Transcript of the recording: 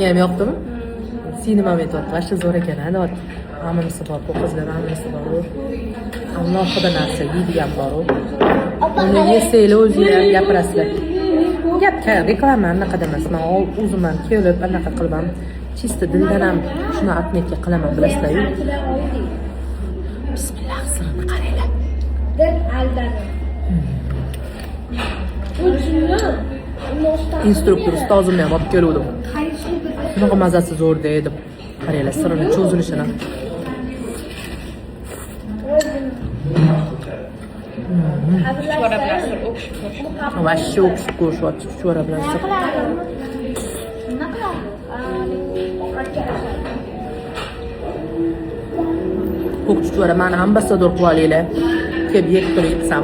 Ham yoqdimi? Sinema aytyapti, vashta zo'r ekan, deyapti. Hammasi bor, bu qizlar hammasi bor. Alohida narsa yeydigan bor-ku. Uni yesanglar o'zinglar ham gapirasizlar. Gapga reklama anaqa emas. Men o'zim ham kelib anaqa qilibam. Chista dildan ham shuni atmetga qilaman, bilasizlar-ku. Bismillah, sirini qaranglar. Instruktor ustozimni ham olib keluvdim. Shunaqa mazasi zo'r dedim. Qaranglar, sirini cho'zilishini. Vashcha o'qishib ko'rishyapti, chuchvara bilan sir. Ko'k chuchvara mani ambasador qilib olinglar. Kelib yeb turib yetsam.